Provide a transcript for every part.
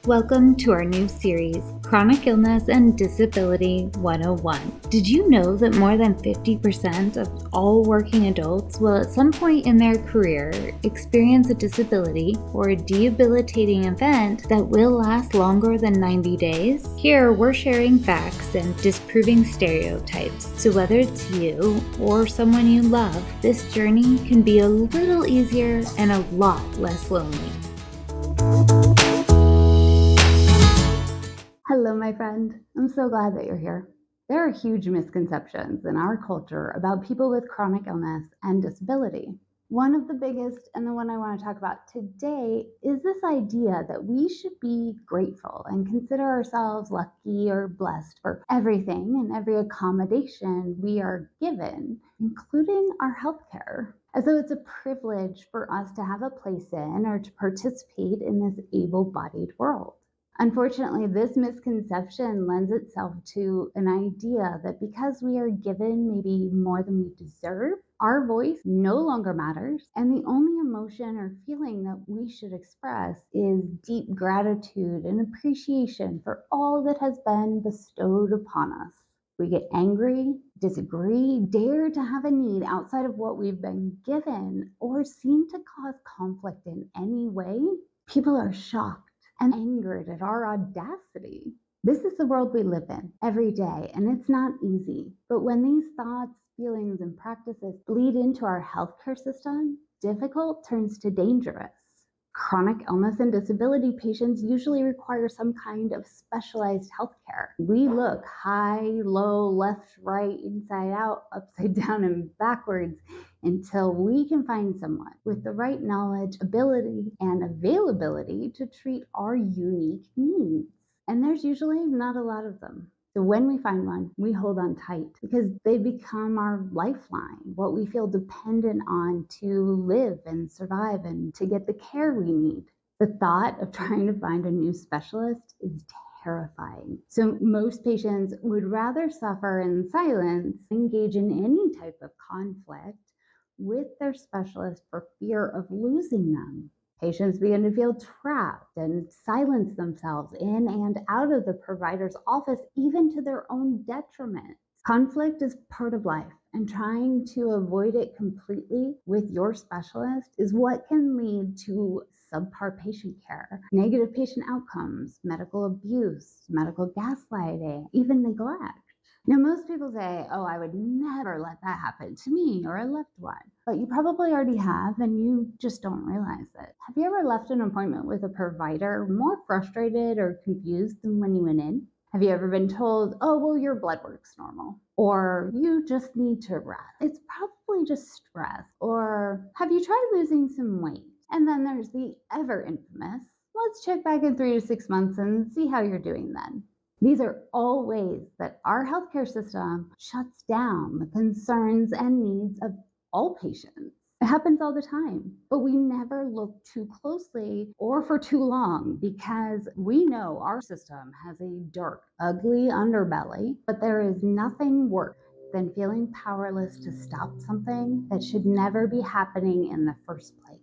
Welcome to our new series, Chronic Illness and Disability 101. Did you know that more than 50% of all working adults will at some point in their career experience a disability or a debilitating event that will last longer than 90 days? Here, we're sharing facts and disproving stereotypes. So whether it's you or someone you love, this journey can be a little easier and a lot less lonely. Hello, my friend. I'm so glad that you're here. There are huge misconceptions in our culture about people with chronic illness and disability. One of the biggest, and the one I want to talk about today, is this idea that we should be grateful and consider ourselves lucky or blessed for everything and every accommodation we are given, including our healthcare, as though it's a privilege for us to have a place in or to participate in this able-bodied world. Unfortunately, this misconception lends itself to an idea that because we are given maybe more than we deserve, our voice no longer matters, and the only emotion or feeling that we should express is deep gratitude and appreciation for all that has been bestowed upon us. We get angry, disagree, dare to have a need outside of what we've been given, or seem to cause conflict in any way. People are shocked and angered at our audacity. This is the world we live in every day, and it's not easy. But when these thoughts, feelings, and practices bleed into our healthcare system, difficult turns to dangerous. Chronic illness and disability patients usually require some kind of specialized healthcare. We look high, low, left, right, inside out, upside down, and backwards until we can find someone with the right knowledge, ability, and availability to treat our unique needs. And there's usually not a lot of them. So when we find one, we hold on tight because they become our lifeline, what we feel dependent on to live and survive and to get the care we need. The thought of trying to find a new specialist is terrifying. So most patients would rather suffer in silence, engage in any type of conflict with their specialist for fear of losing them. Patients begin to feel trapped and silence themselves in and out of the provider's office, even to their own detriment. Conflict is part of life, and trying to avoid it completely with your specialist is what can lead to subpar patient care, negative patient outcomes, medical abuse, medical gaslighting, even neglect. Now, most people say, oh, I would never let that happen to me or a loved one. But you probably already have, and you just don't realize it. Have you ever left an appointment with a provider more frustrated or confused than when you went in? Have you ever been told, oh, well, your blood work's normal, or you just need to rest? It's probably just stress. Or have you tried losing some weight? And then there's the ever infamous, let's check back in 3 to 6 months and see how you're doing then. These are all ways that our healthcare system shuts down the concerns and needs of all patients. It happens all the time, but we never look too closely or for too long because we know our system has a dark, ugly underbelly, but there is nothing worse than feeling powerless to stop something that should never be happening in the first place.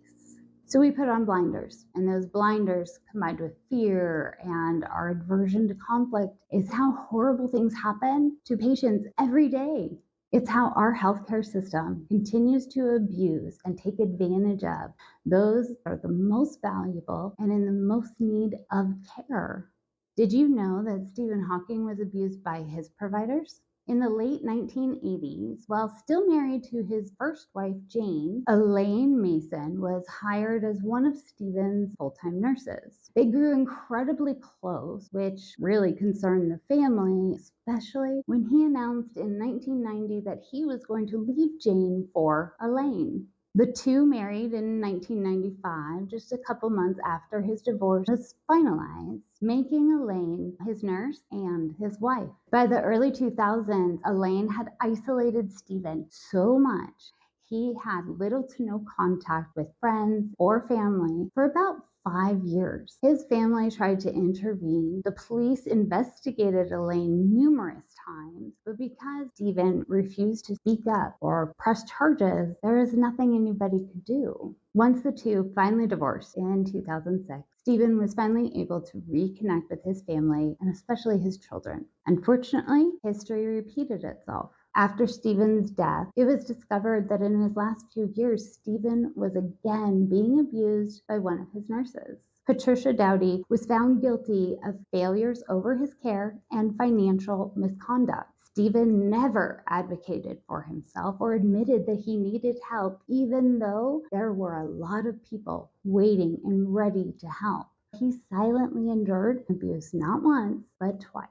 So we put on blinders, and those blinders combined with fear and our aversion to conflict is how horrible things happen to patients every day. It's how our healthcare system continues to abuse and take advantage of those that are the most valuable and in the most need of care. Did you know that Stephen Hawking was abused by his providers? In the late 1980s, while still married to his first wife, Jane, Elaine Mason was hired as one of Stephen's full-time nurses. They grew incredibly close, which really concerned the family, especially when he announced in 1990 that he was going to leave Jane for Elaine. The two married in 1995, just a couple months after his divorce was finalized, making Elaine his nurse and his wife. By the early 2000s, Elaine had isolated Stephen so much he had little to no contact with friends or family for about 5 years. His family tried to intervene. The police investigated Elaine numerous times, but because Stephen refused to speak up or press charges, there was nothing anybody could do. Once the two finally divorced in 2006, Stephen was finally able to reconnect with his family and especially his children. Unfortunately, history repeated itself. After Stephen's death, it was discovered that in his last few years, Stephen was again being abused by one of his nurses. Patricia Dowdy was found guilty of failures over his care and financial misconduct. Stephen never advocated for himself or admitted that he needed help, even though there were a lot of people waiting and ready to help. He silently endured abuse not once, but twice.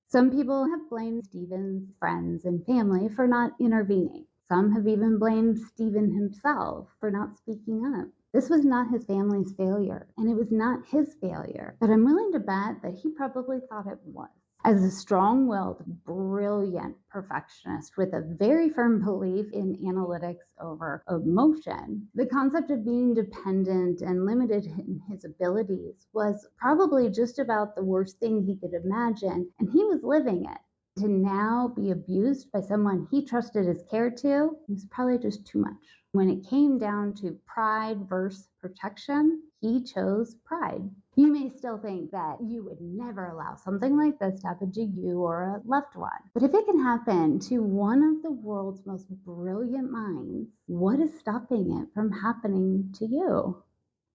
Some people have blamed Stephen's friends and family for not intervening. Some have even blamed Stephen himself for not speaking up. This was not his family's failure, and it was not his failure, but I'm willing to bet that he probably thought it was. As a strong-willed, brilliant perfectionist with a very firm belief in analytics over emotion, the concept of being dependent and limited in his abilities was probably just about the worst thing he could imagine, and he was living it. To now be abused by someone he trusted his care to was probably just too much. When it came down to pride versus protection, he chose pride. You may still think that you would never allow something like this to happen to you or a loved one. But if it can happen to one of the world's most brilliant minds, what is stopping it from happening to you?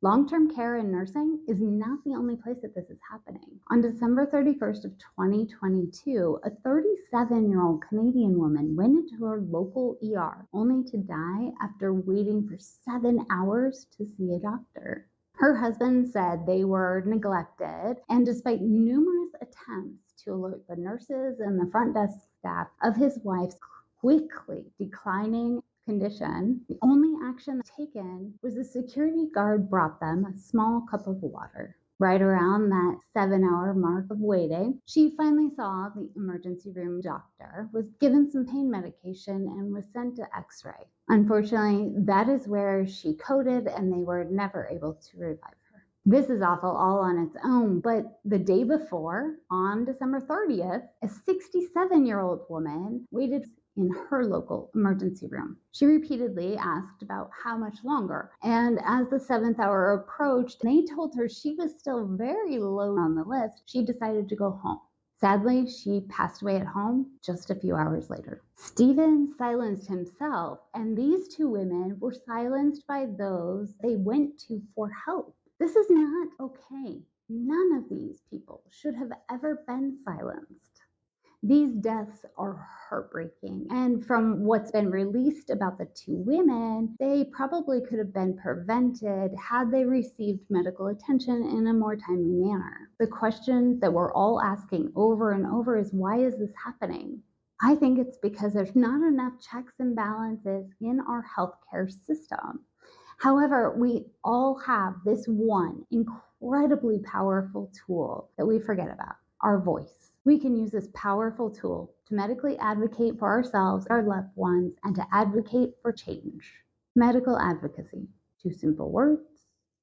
Long-term care and nursing is not the only place that this is happening. On December 31st of 2022, a 37-year-old Canadian woman went into her local ER only to die after waiting for 7 hours to see a doctor. Her husband said they were neglected, and despite numerous attempts to alert the nurses and the front desk staff of his wife's quickly declining condition, the only action taken was the security guard brought them a small cup of water. Right around that 7-hour mark of waiting, she finally saw the emergency room doctor, was given some pain medication, and was sent to x-ray. Unfortunately, that is where she coded and they were never able to revive her. This is awful all on its own, but the day before, on December 30th, a 67-year-old woman waited in her local emergency room. She repeatedly asked about how much longer, and as the 7th hour approached, they told her she was still very low on the list. She decided to go home. Sadly, she passed away at home just a few hours later. Stephen silenced himself, and these two women were silenced by those they went to for help. This is not okay. None of these people should have ever been silenced. These deaths are heartbreaking, and from what's been released about the two women, they probably could have been prevented had they received medical attention in a more timely manner. The question that we're all asking over and over is, why is this happening? I think it's because there's not enough checks and balances in our healthcare system. However, we all have this one incredibly powerful tool that we forget about: our voice. We can use this powerful tool to medically advocate for ourselves, our loved ones, and to advocate for change. Medical advocacy. 2 simple words,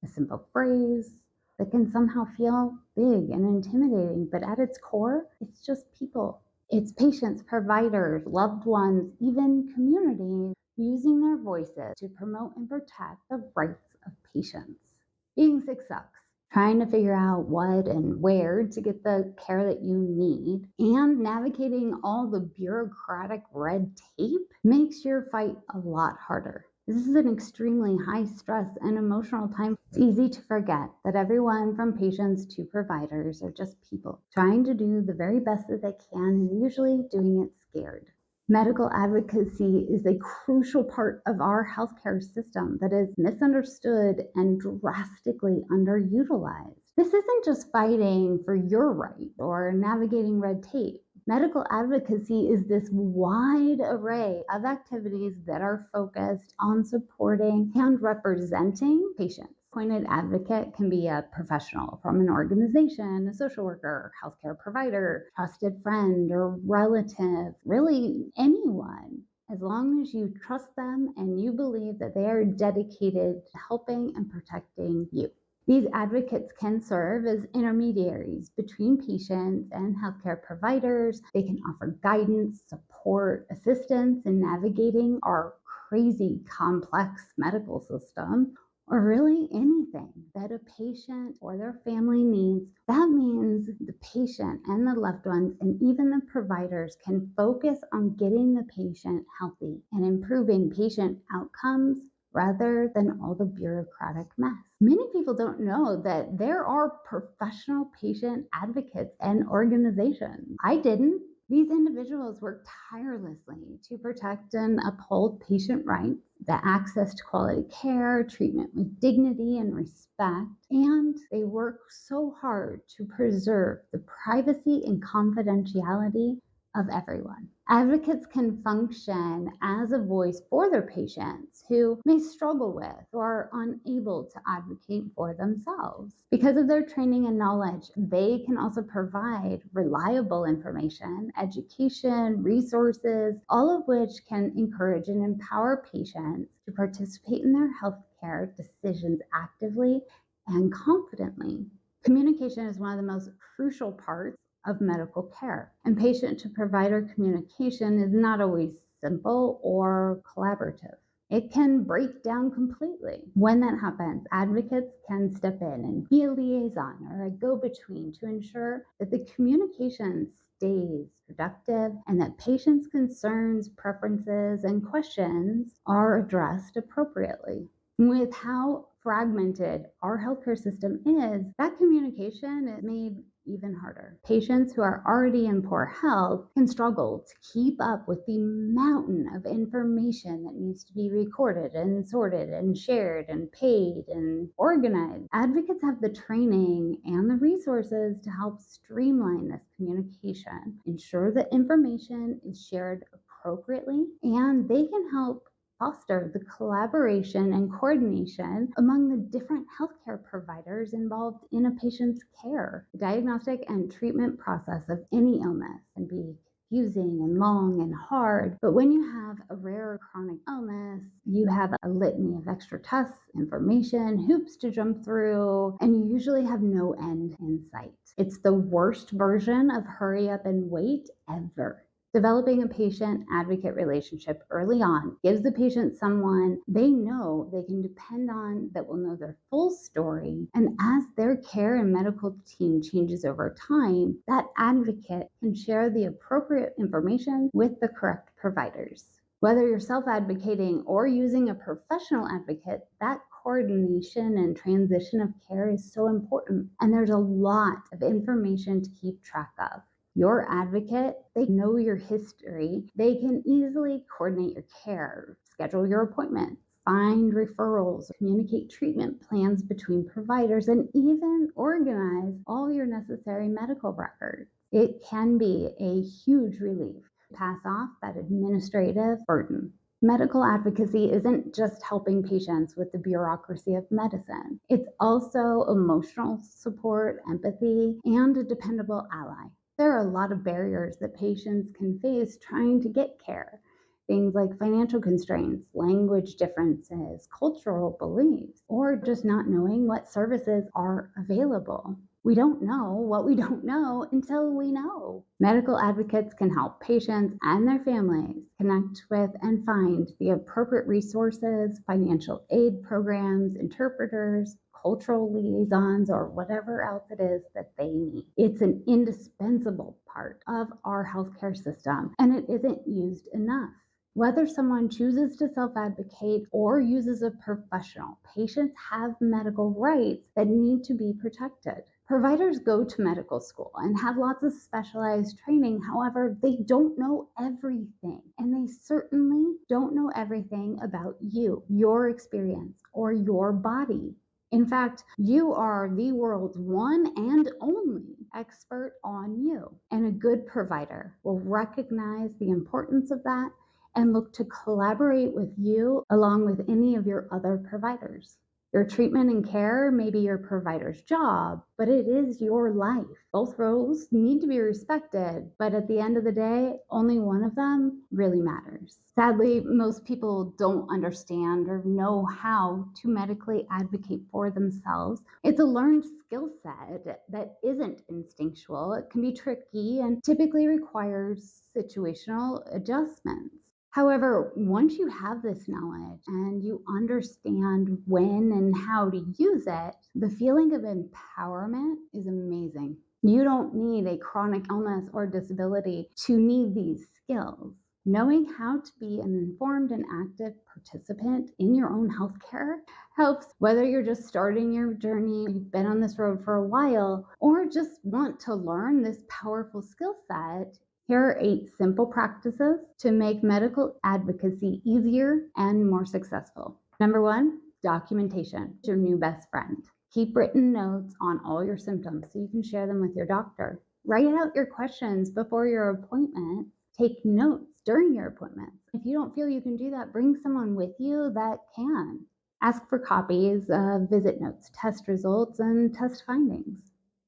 a simple phrase that can somehow feel big and intimidating, but at its core, it's just people. It's patients, providers, loved ones, even communities using their voices to promote and protect the rights of patients. Being sick sucks. Trying to figure out what and where to get the care that you need, and navigating all the bureaucratic red tape makes your fight a lot harder. This is an extremely high stress and emotional time. It's easy to forget that everyone from patients to providers are just people trying to do the very best that they can and usually doing it scared. Medical advocacy is a crucial part of our healthcare system that is misunderstood and drastically underutilized. This isn't just fighting for your right or navigating red tape. Medical advocacy is this wide array of activities that are focused on supporting and representing patients. Appointed advocate can be a professional from an organization, a social worker, healthcare provider, trusted friend or relative, really anyone, as long as you trust them and you believe that they are dedicated to helping and protecting you. These advocates can serve as intermediaries between patients and healthcare providers. They can offer guidance, support, assistance in navigating our crazy complex medical system, or really anything that a patient or their family needs. That means the patient and the loved ones and even the providers can focus on getting the patient healthy and improving patient outcomes rather than all the bureaucratic mess. Many people don't know that there are professional patient advocates and organizations. I didn't. These individuals work tirelessly to protect and uphold patient rights, the access to quality care, treatment with dignity and respect, and they work so hard to preserve the privacy and confidentiality of everyone. Advocates can function as a voice for their patients who may struggle with or are unable to advocate for themselves. Because of their training and knowledge, they can also provide reliable information, education, resources, all of which can encourage and empower patients to participate in their healthcare decisions actively and confidently. Communication is one of the most crucial parts of medical care, and patient to provider communication is not always simple or collaborative. It can break down completely. When that happens, advocates can step in and be a liaison or a go between to ensure that the communication stays productive and that patients' concerns, preferences, and questions are addressed appropriately. With how fragmented our healthcare system is, that communication is made even harder. Patients who are already in poor health can struggle to keep up with the mountain of information that needs to be recorded and sorted and shared and paid and organized. Advocates have the training and the resources to help streamline this communication, ensure that information is shared appropriately, and they can help foster the collaboration and coordination among the different healthcare providers involved in a patient's care. The diagnostic and treatment process of any illness can be confusing and long and hard, but when you have a rare chronic illness, you have a litany of extra tests, information, hoops to jump through, and you usually have no end in sight. It's the worst version of hurry up and wait ever. Developing a patient advocate relationship early on gives the patient someone they know they can depend on that will know their full story. And as their care and medical team changes over time, that advocate can share the appropriate information with the correct providers. Whether you're self advocating or using a professional advocate, that coordination and transition of care is so important. And there's a lot of information to keep track of. Your advocate, they know your history. They can easily coordinate your care, schedule your appointments, find referrals, communicate treatment plans between providers, and even organize all your necessary medical records. It can be a huge relief to pass off that administrative burden. Medical advocacy isn't just helping patients with the bureaucracy of medicine. It's also emotional support, empathy, and a dependable ally. There are a lot of barriers that patients can face trying to get care. Things like financial constraints, language differences, cultural beliefs, or just not knowing what services are available. We don't know what we don't know until we know. Medical advocates can help patients and their families connect with and find the appropriate resources, financial aid programs, interpreters, cultural liaisons, or whatever else it is that they need. It's an indispensable part of our healthcare system, and it isn't used enough. Whether someone chooses to self advocate or uses a professional, patients have medical rights that need to be protected. Providers go to medical school and have lots of specialized training. However, they don't know everything, and they certainly don't know everything about you, your experience, or your body. In fact, you are the world's one and only expert on you. And a good provider will recognize the importance of that and look to collaborate with you along with any of your other providers. Your treatment and care may be your provider's job, but it is your life. Both roles need to be respected, but at the end of the day, only one of them really matters. Sadly, most people don't understand or know how to medically advocate for themselves. It's a learned skill set that isn't instinctual. It can be tricky and typically requires situational adjustments. However, once you have this knowledge and you understand when and how to use it, the feeling of empowerment is amazing. You don't need a chronic illness or disability to need these skills. Knowing how to be an informed and active participant in your own healthcare helps whether you're just starting your journey, you've been on this road for a while, or just want to learn this powerful skill set. Here are 8 simple practices to make medical advocacy easier and more successful. Number 1, documentation. Your new best friend. Keep written notes on all your symptoms so you can share them with your doctor. Write out your questions before your appointment. Take notes during your appointments. If you don't feel you can do that, bring someone with you that can. Ask for copies of visit notes, test results, and test findings.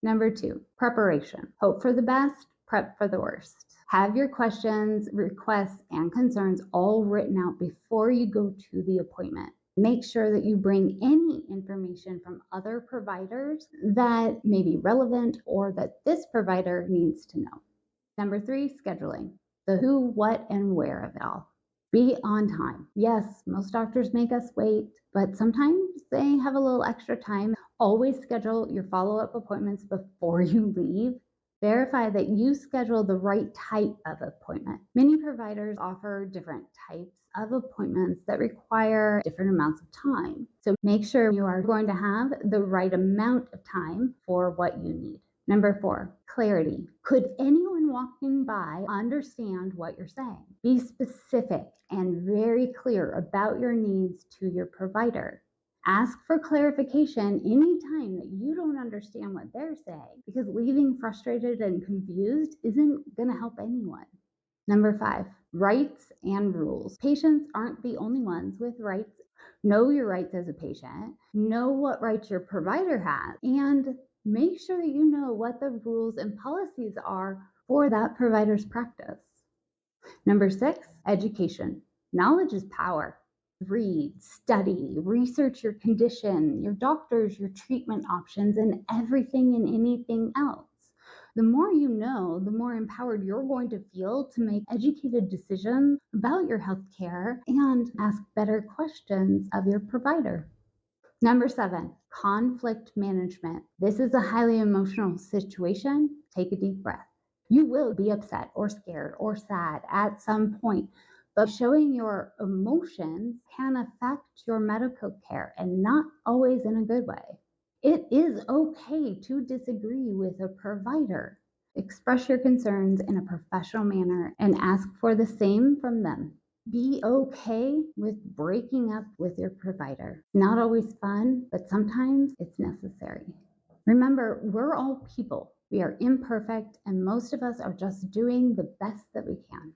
Number 2, preparation. Hope for the best, prep for the worst. Have your questions, requests, and concerns all written out before you go to the appointment. Make sure that you bring any information from other providers that may be relevant or that this provider needs to know. Number 3, scheduling. The who, what, and where of it all. Be on time. Yes, most doctors make us wait, but sometimes they have a little extra time. Always schedule your follow-up appointments before you leave. Verify that you schedule the right type of appointment. Many providers offer different types of appointments that require different amounts of time. So make sure you are going to have the right amount of time for what you need. Number 4, clarity. Could anyone walking by understand what you're saying? Be specific and very clear about your needs to your provider. Ask for clarification anytime that you don't understand what they're saying, because leaving frustrated and confused isn't going to help anyone. Number 5, rights and rules. Patients aren't the only ones with rights. Know your rights as a patient, know what rights your provider has, and make sure that you know what the rules and policies are for that provider's practice. Number 6, education. Knowledge is power. Read, study, research your condition, your doctors, your treatment options, and everything and anything else. The more you know, the more empowered you're going to feel to make educated decisions about your healthcare and ask better questions of your provider. Number 7, conflict management. This is a highly emotional situation. Take a deep breath. You will be upset or scared or sad at some point, but showing your emotions can affect your medical care and not always in a good way. It is okay to disagree with a provider. Express your concerns in a professional manner and ask for the same from them. Be okay with breaking up with your provider. Not always fun, but sometimes it's necessary. Remember, we're all people. We are imperfect, and most of us are just doing the best that we can.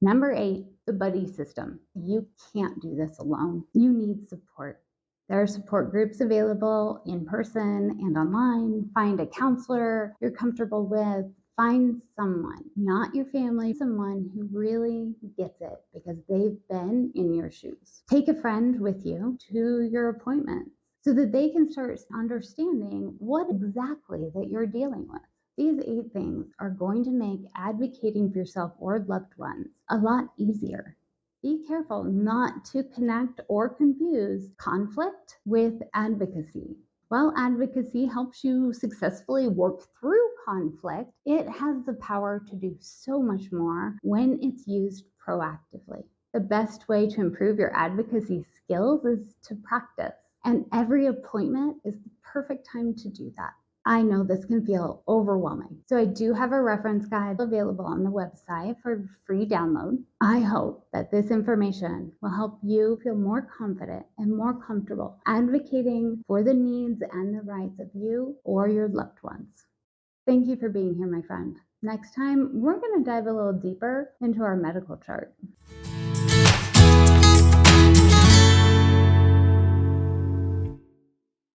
Number 8, the buddy system. You can't do this alone. You need support. There are support groups available in person and online. Find a counselor you're comfortable with. Find someone, not your family, someone who really gets it because they've been in your shoes. Take a friend with you to your appointments so that they can start understanding what exactly that you're dealing with. These 8 things are going to make advocating for yourself or loved ones a lot easier. Be careful not to connect or confuse conflict with advocacy. While advocacy helps you successfully work through conflict, it has the power to do so much more when it's used proactively. The best way to improve your advocacy skills is to practice, and every appointment is the perfect time to do that. I know this can feel overwhelming, so I do have a reference guide available on the website for free download. I hope that this information will help you feel more confident and more comfortable advocating for the needs and the rights of you or your loved ones. Thank you for being here, my friend. Next time, we're going to dive a little deeper into our medical chart.